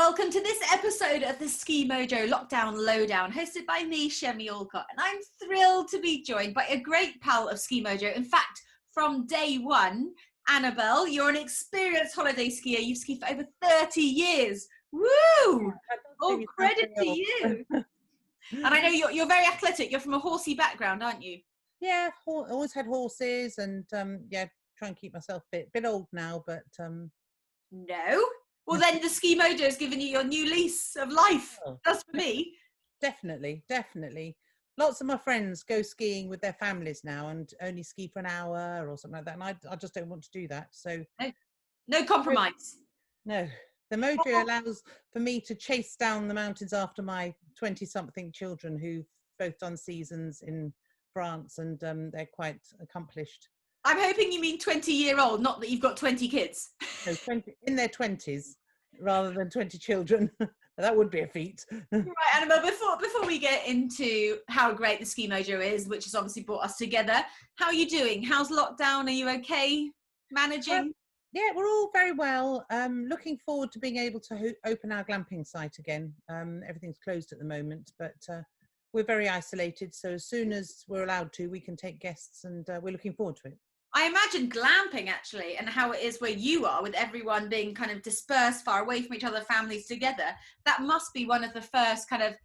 welcome to this episode of the Ski Mojo Lockdown Lowdown, hosted by me, Chemmy Alcott, and I'm thrilled to be joined by a great pal of Ski Mojo. In fact, from day one, Annabelle, you're an experienced holiday skier. You've skied for over 30 years. Woo! All credit to you. And I know you're very athletic. You're from a horsey background, aren't you? Yeah, always had horses, and yeah, try and keep myself fit. Bit old now, but No. Well, then the Ski Mojo has given you your new lease of life. That's for me. Definitely. Lots of my friends go skiing with their families now and only ski for an hour or something like that. And I just don't want to do that. So no compromise. No. The Mojo allows for me to chase down the mountains after my 20-something children who've both done seasons in France, and they're quite accomplished. I'm hoping you mean 20-year-old, not that you've got 20 kids. No, 20, in their 20s rather than 20 children. That would be a feat. Right, Annabelle, before we get into how great the Ski Mojo is, which has obviously brought us together, how are you doing? How's lockdown? Are you okay managing? Yeah, we're all very well. Looking forward to being able to open our glamping site again. Everything's closed at the moment, but we're very isolated. So as soon as we're allowed to, we can take guests, and we're looking forward to it. I imagine glamping actually, and how it is where you are, with everyone being kind of dispersed far away from each other, families together, that must be one of the first kind of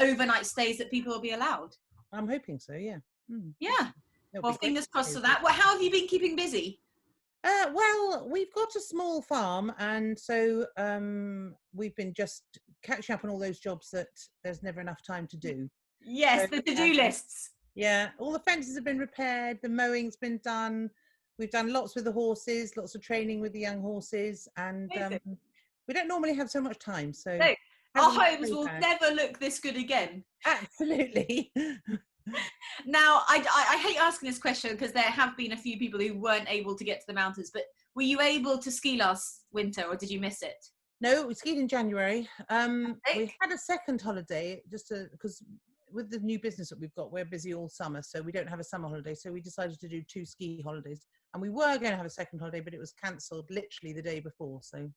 overnight stays that people will be allowed. I'm hoping so, yeah. Yeah. Well, fingers crossed for that. Well, how have you been keeping busy? Well, we've got a small farm, and so we've been just catching up on all those jobs that there's never enough time to do. Yes, so, the to-do lists. Yeah, all the fences have been repaired, the mowing's been done. We've done lots with the horses, lots of training with the young horses, and we don't normally have so much time. So no, our homes will never look this good again. Absolutely. Now, I hate asking this question because there have been a few people who weren't able to get to the mountains, but were you able to ski last winter, or did you miss it? No, we skied in January. We had a second holiday just because with the new business that we've got, we're busy all summer, so we don't have a summer holiday. So we decided to do 2 ski holidays, and we were going to have a second holiday, but it was cancelled literally the day before. So.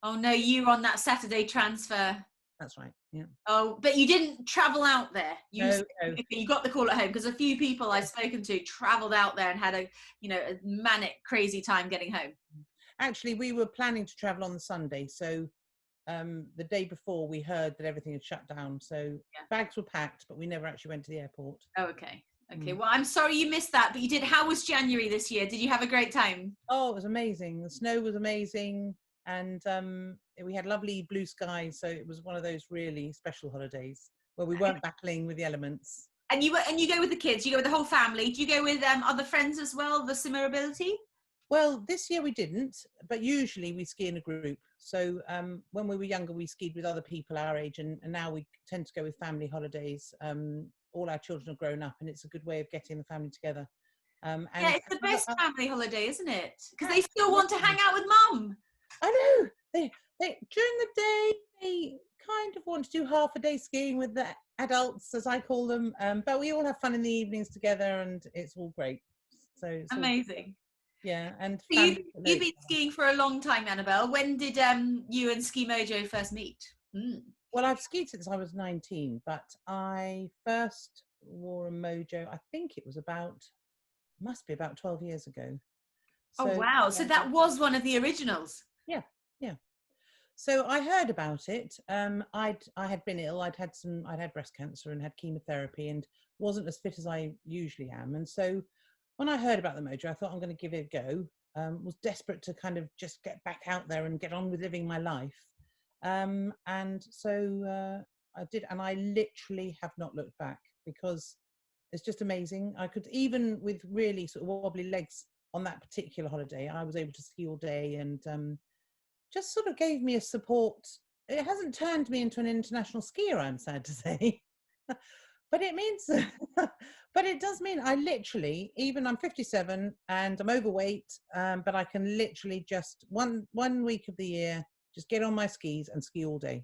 Oh no, you were on that Saturday transfer. That's right. Yeah. Oh, but you didn't travel out there. No. You got the call at home, because a few people I've spoken to travelled out there and had a manic, crazy time getting home. Actually, we were planning to travel on the Sunday, so the day before we heard that everything had shut down. So bags were packed, but we never actually went to the airport. Oh, okay. Well, I'm sorry you missed that, but you did. How was January this year? Did you have a great time? Oh, it was amazing. The snow was amazing, and we had lovely blue skies. So it was one of those really special holidays where we weren't battling with the elements. And you go with the kids. You go with the whole family. Do you go with other friends as well? The similar ability? Well, this year we didn't, but usually we ski in a group. So when we were younger, we skied with other people our age, and now we tend to go with family holidays. All our children have grown up, and it's a good way of getting the family together. And it's the best family holiday, isn't it? Because they still want to hang out with mum. I know. They during the day, they kind of want to do half a day skiing with the adults, as I call them. But we all have fun in the evenings together, and it's all great. So it's amazing. Yeah, and so you've been skiing for a long time, Annabelle. When did you and Ski Mojo first meet? Well, I've skied since I was 19, but I first wore a Mojo, I think it was must be about 12 years ago. So, oh wow, so that was one of the originals. Yeah. So I heard about it. I had been ill. I'd had breast cancer and had chemotherapy and wasn't as fit as I usually am. And so when I heard about the Mojo, I thought I'm going to give it a go. Was desperate to kind of just get back out there and get on with living my life. And so I did, and I literally have not looked back, because it's just amazing. I could, even with really sort of wobbly legs on that particular holiday, I was able to ski all day, and just sort of gave me a support. It hasn't turned me into an international skier, I'm sad to say. But it means, but it does mean I literally, even I'm 57 and I'm overweight, but I can literally just one week of the year, just get on my skis and ski all day.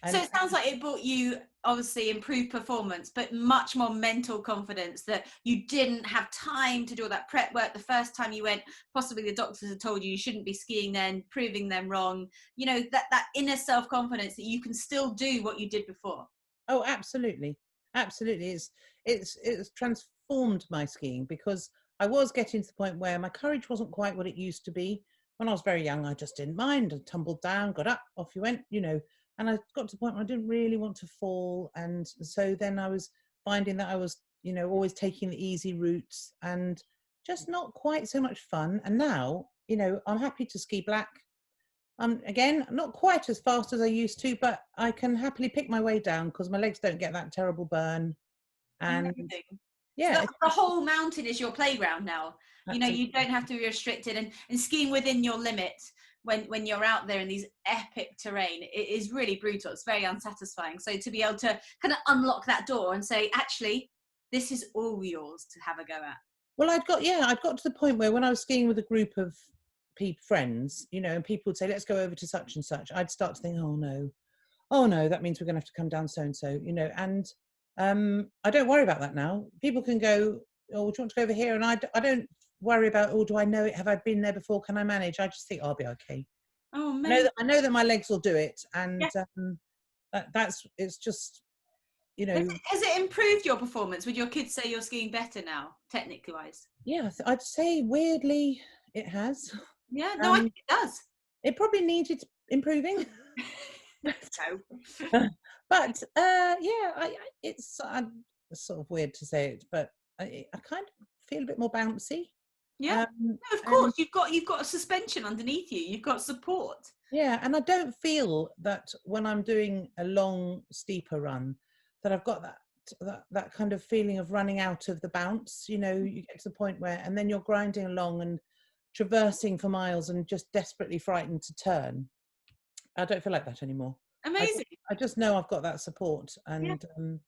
So And it sounds like it brought you obviously improved performance, but much more mental confidence, that you didn't have time to do all that prep work the first time you went. Possibly the doctors had told you shouldn't be skiing then, proving them wrong. You know, that inner self-confidence that you can still do what you did before. oh, absolutely, absolutely. It's transformed my skiing, because I was getting to the point where my courage wasn't quite what it used to be. When I was very young, I just didn't mind. I tumbled down, got up, off you went, you know. And I got to the point where I didn't really want to fall, and so then I was finding that I was, you know, always taking the easy routes and just not quite so much fun. And now, you know, I'm happy to ski black. Again, not quite as fast as I used to, but I can happily pick my way down because my legs don't get that terrible burn. And Amazing. So yeah, the whole mountain is your playground now. You know, you absolutely. don't have to be restricted, and skiing within your limit when you're out there in these epic terrain, it is really brutal. It's very unsatisfying. So to be able to kind of unlock that door and say, actually, this is all yours to have a go at. Well, I'd got to the point where when I was skiing with a group of friends, you know, and people would say, let's go over to such and such, I'd start to think, oh no, that means we're going to have to come down so and so, you know. And I don't worry about that now. People can go, oh, do you want to go over here? And I don't worry about, oh, do I know it? Have I been there before? Can I manage? I just think, I'll be okay. Oh, amazing. I know that my legs will do it. Yeah. And it's just, you know, Has it improved your performance? Would your kids say you're skiing better now, technically wise? yeah, I'd say weirdly it has. Yeah, no, I think it does. It probably needed improving. So, But yeah, it's sort of weird to say it, but I kind of feel a bit more bouncy. yeah, Um, no, of and course, you've got a suspension underneath you. You've got support. yeah, and I don't feel that when I'm doing a long, steeper run, that I've got that kind of feeling of running out of the bounce. You know, you get to the point where, and then you're grinding along and traversing for miles and just desperately frightened to turn. I don't feel like that anymore. Amazing. I just know I've got that support, Yeah. and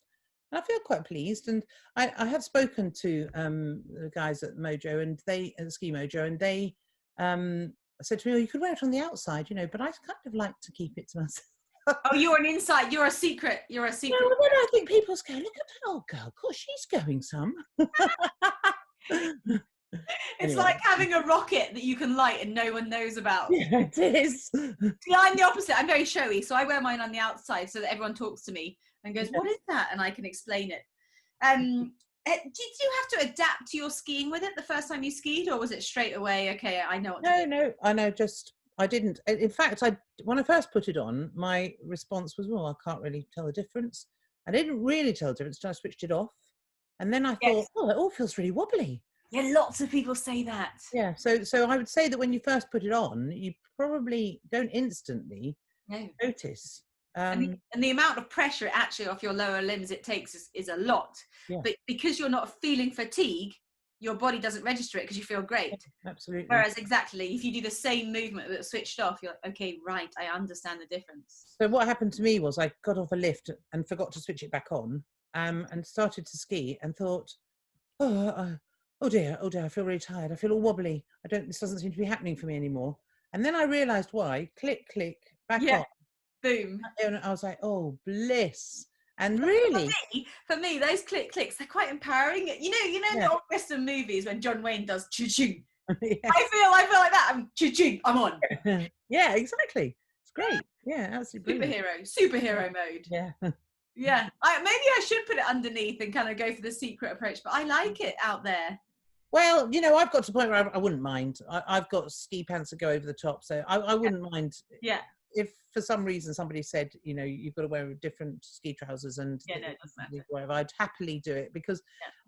I feel quite pleased. And I have spoken to the guys at Mojo, and at Ski Mojo, and they said to me, "Oh, you could wear it on the outside, you know," but I kind of like to keep it to myself. Oh, you're an inside. You're a secret. You're a Yeah, secret. well, then I think people go, "Look at that old girl. Of course, she's going some." It's Anyway, like having a rocket that you can light and no one knows about. yeah, it is. See, I'm the opposite. I'm very showy, so I wear mine on the outside so that everyone talks to me and goes, "What is that?" And I can explain it. Did you have to adapt to your skiing with it the first time you skied, or was it straight away? Okay, I know what to do. No, I know. Just I didn't. In fact, when I first put it on, my response was, "Well, I can't really tell the difference." I didn't really tell the difference until I switched it off, and then I thought, Yes. "Oh, it all feels really wobbly." Yeah, lots of people say that. Yeah. So I would say that when you first put it on, you probably don't instantly No. notice. And the amount of pressure actually off your lower limbs it takes is a lot. Yeah, But because you're not feeling fatigue, your body doesn't register it because you feel great. absolutely. Whereas exactly, if you do the same movement but switched off, you're like, okay, right, I understand the difference. So what happened to me was I got off a lift and forgot to switch it back on, and started to ski and thought, oh, oh dear, I feel really tired. I feel all wobbly. This doesn't seem to be happening for me anymore. And then I realised why. Click, click, back Yeah, on. boom. And I was like, oh, bliss. And really, For me, those clicks, they're quite empowering. You know, in yeah, the old Western movies when John Wayne does choo-choo. yeah, I feel like that. I'm choo-choo, I'm on. yeah, exactly. It's great. Yeah, absolutely brilliant. Superhero mode. Yeah. Yeah, maybe I should put it underneath and kind of go for the secret approach, but I like it out there. Well, you know, I've got to the point where I wouldn't mind. I've got ski pants that go over the top, so I wouldn't mind. Yeah. If for some reason somebody said, you know, you've got to wear different ski trousers and Yeah, no, it doesn't matter. whatever, I'd happily do it because,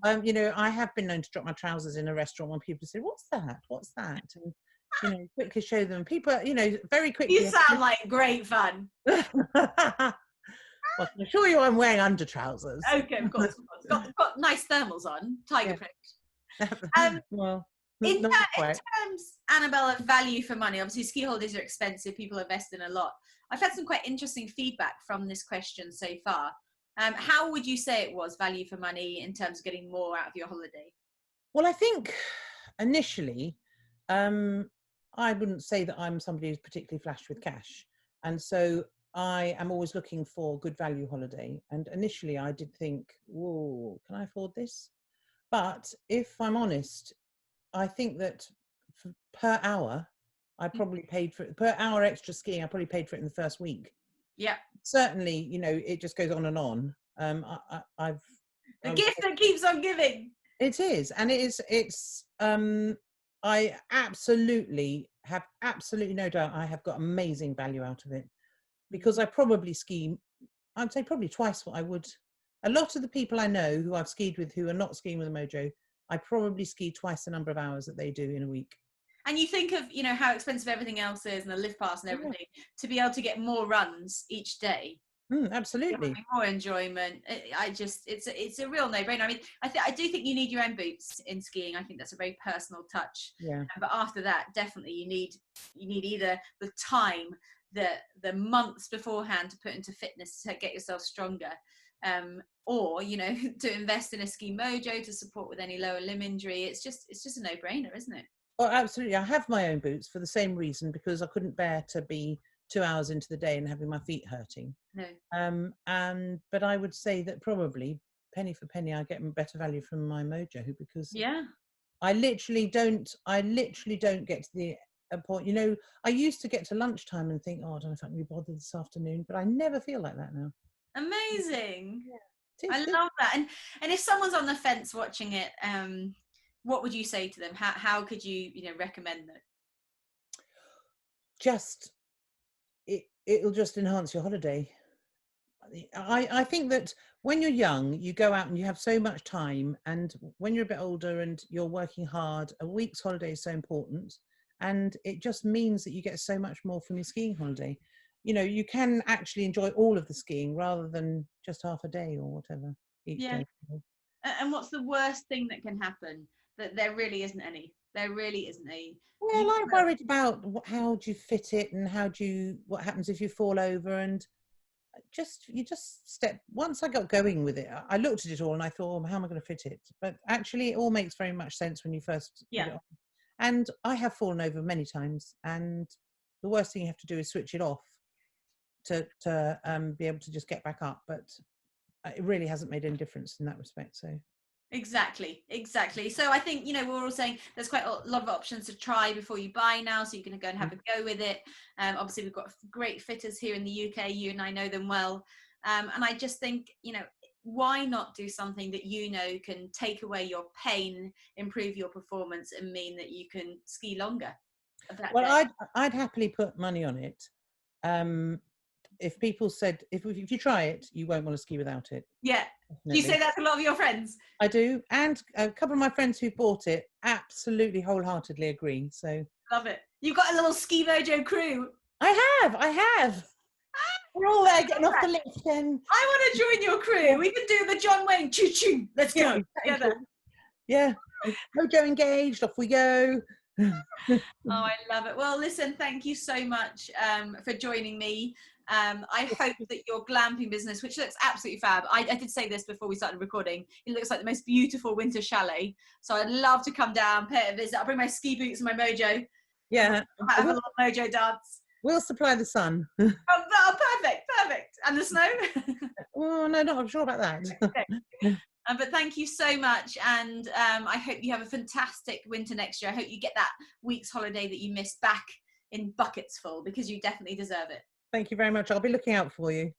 Yeah. you know, I have been known to drop my trousers in a restaurant when people say, "What's that? What's that?" And you know, quickly show them. People, you know, very quickly. You sound like great fun. Well, I can assure you, I'm wearing under trousers. Okay, of course. Got nice thermals on, tiger print. Well, In not quite. terms, Annabelle, of value for money, obviously ski holidays are expensive. People invest in a lot. I've had some quite interesting feedback from this question so far. How would you say it was value for money in terms of getting more out of your holiday? Well, I think initially, I wouldn't say that I'm somebody who's particularly flash with cash. And so I am always looking for good value holiday. And initially I did think, whoa, can I afford this? But if I'm honest, I think that per hour, I probably paid for it, per hour extra skiing, I probably paid for it in the first week. Yeah. Certainly, you know, it just goes on and on. The gift that keeps on giving. It is, and I absolutely have absolutely no doubt I have got amazing value out of it, because I probably ski, I'd say probably twice what I would. A lot of the people I know who I've skied with who are not skiing with a Mojo, I probably ski twice the number of hours that they do in a week. And you think of, you know, how expensive everything else is and the lift pass and everything, to be able to get more runs each day. Absolutely. More enjoyment. It's a real no-brainer. I mean, I do think you need your own boots in skiing. I think that's a very personal touch. Yeah. But after that, definitely you need either the time, the months beforehand to put into fitness to get yourself stronger, or, you know, to invest in a Ski Mojo to support with any lower limb injury. It's just a no-brainer, isn't it? Oh, absolutely. I have my own boots for the same reason, because I couldn't bear to be 2 hours into the day and having my feet hurting. No. But I would say that probably penny for penny, I get better value from my Mojo, because I literally don't get to the point. You know, I used to get to lunchtime and think, oh, I don't know if I can be bothered this afternoon, but I never feel like that now. Amazing. Yeah, I love that. And if someone's on the fence watching it, what would you say to them? How could you recommend that? Just it'll just enhance your holiday. I think that when you're young, you go out and you have so much time, and when you're a bit older and you're working hard, a week's holiday is so important, and it just means that you get so much more from your skiing holiday. You know, you can actually enjoy all of the skiing rather than just half a day or whatever each day. And what's the worst thing that can happen? That there really isn't any. There really isn't any. Well, I'm worried about how do you fit it, and what happens if you fall over, and you just step. Once I got going with it, I looked at it all and I thought, oh, how am I going to fit it? But actually it all makes very much sense when you first put it on. And I have fallen over many times, and the worst thing you have to do is switch it off to be able to just get back up. But it really hasn't made any difference in that respect. So Exactly. So I think, we're all saying there's quite a lot of options to try before you buy now, so you can go and have a go with it. Obviously we've got great fitters here in the UK, you and I know them well, and I just think, why not do something that can take away your pain, improve your performance, and mean that you can ski longer? Well, I'd happily put money on it. If people said, if you try it, you won't want to ski without it. Yeah. Definitely. Do you say that to a lot of your friends? I do. And a couple of my friends who bought it absolutely wholeheartedly agree. So love it. You've got a little Ski Mojo crew. I have. We're all there getting off the lift. And I want to join your crew. We can do the John Wayne choo-choo. Let's go together. Yeah. Mojo engaged. Off we go. Oh, I love it. Well, listen, thank you so much for joining me. I hope that your glamping business, which looks absolutely fab, I did say this before we started recording, it looks like the most beautiful winter chalet. So I'd love to come down, pay a visit. I'll bring my ski boots and my Mojo. Yeah. Have a little Mojo dance. We'll supply the sun. Oh, perfect. And the snow? Oh, no, not I'm sure about that. Okay. But thank you so much, and I hope you have a fantastic winter next year. I hope you get that week's holiday that you missed back in buckets full, because you definitely deserve it. Thank you very much. I'll be looking out for you.